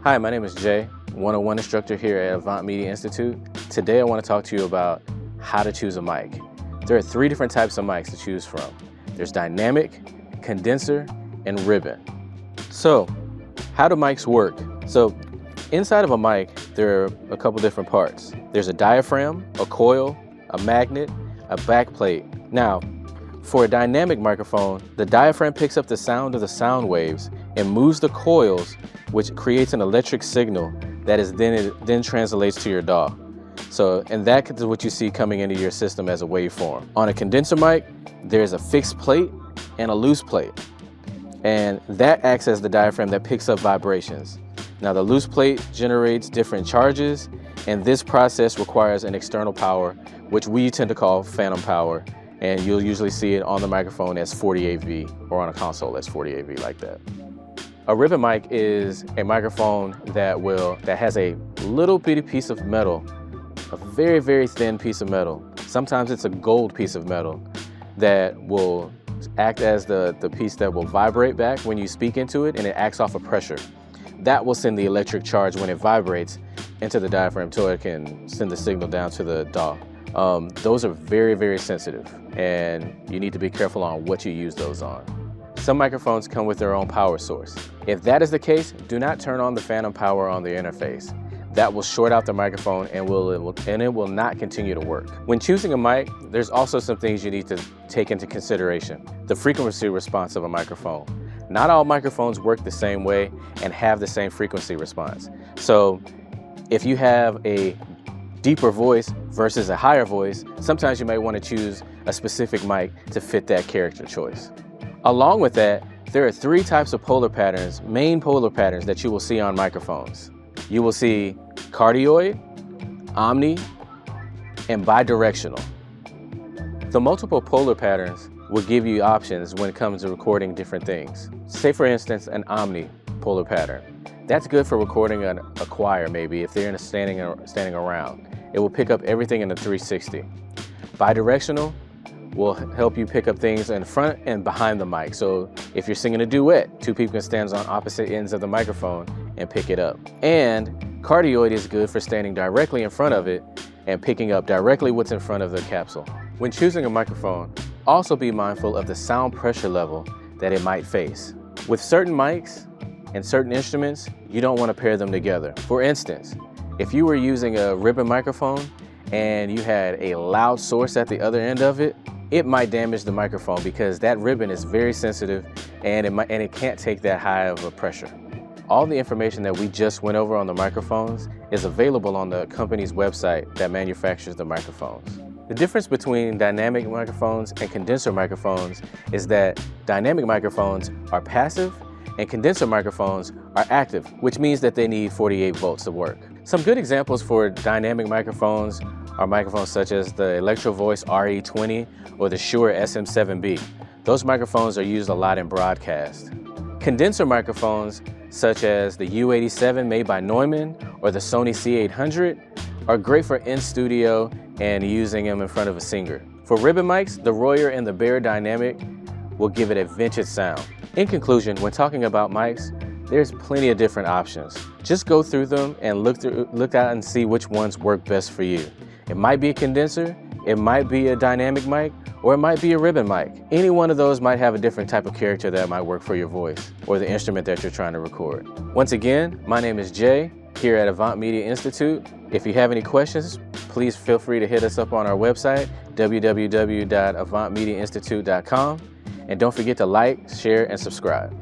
Hi, my name is Jay, 101 instructor here at Avant Media Institute. Today I want to talk to you about how to choose a mic. There are three different types of mics to choose from. There's dynamic, condenser, and ribbon. So, how do mics work? So, inside of a mic, there are a couple different parts. There's a diaphragm, a coil, a magnet, a backplate. Now, for a dynamic microphone, the diaphragm picks up the sound of the sound waves and moves the coils, which creates an electric signal that is then translates to your DAW. So, and that is what you see coming into your system as a waveform. On a condenser mic, there's a fixed plate and a loose plate. And that acts as the diaphragm that picks up vibrations. Now, the loose plate generates different charges, and this process requires an external power, which we tend to call phantom power. And you'll usually see it on the microphone as 48V or on a console as 48V like that. A ribbon mic is a microphone that has a little bitty piece of metal, a very, very thin piece of metal. Sometimes it's a gold piece of metal that will act as the piece that will vibrate back when you speak into it, and it acts off of pressure. That will send the electric charge when it vibrates into the diaphragm so it can send the signal down to the DAW. Those are very, very sensitive, and you need to be careful on what you use those on. Some microphones come with their own power source. If that is the case, do not turn on the phantom power on the interface. That will short out the microphone and it will not continue to work. When choosing a mic, there's also some things you need to take into consideration. The frequency response of a microphone. Not all microphones work the same way and have the same frequency response. So if you have a deeper voice versus a higher voice, sometimes you might want to choose a specific mic to fit that character choice. Along with that, there are three types of polar patterns, main polar patterns that you will see on microphones. You will see cardioid, omni, and bidirectional. The multiple polar patterns will give you options when it comes to recording different things. Say for instance, an omni polar pattern. That's good for recording a choir maybe if they're standing around. It will pick up everything in the 360. Bidirectional will help you pick up things in front and behind the mic. So if you're singing a duet, two people can stand on opposite ends of the microphone and pick it up. And cardioid is good for standing directly in front of it and picking up directly what's in front of the capsule. When choosing a microphone, also be mindful of the sound pressure level that it might face. With certain mics and certain instruments, you don't want to pair them together. For instance, if you were using a ribbon microphone and you had a loud source at the other end of it, it might damage the microphone because that ribbon is very sensitive and it can't take that high of a pressure. All the information that we just went over on the microphones is available on the company's website that manufactures the microphones. The difference between dynamic microphones and condenser microphones is that dynamic microphones are passive and condenser microphones are active, which means that they need 48 volts to work. Some good examples for dynamic microphones are microphones such as the Electro Voice RE20 or the Shure SM7B. Those microphones are used a lot in broadcast. Condenser microphones such as the U87 made by Neumann or the Sony C800 are great for in-studio and using them in front of a singer. For ribbon mics, the Royer and the Bear Dynamic will give it a vintage sound. In conclusion, when talking about mics, there's plenty of different options. Just go through them and look out and see which ones work best for you. It might be a condenser, it might be a dynamic mic, or it might be a ribbon mic. Any one of those might have a different type of character that might work for your voice or the instrument that you're trying to record. Once again, my name is Jay here at Avant Media Institute. If you have any questions, please feel free to hit us up on our website, www.avantmediainstitute.com. And don't forget to like, share, and subscribe.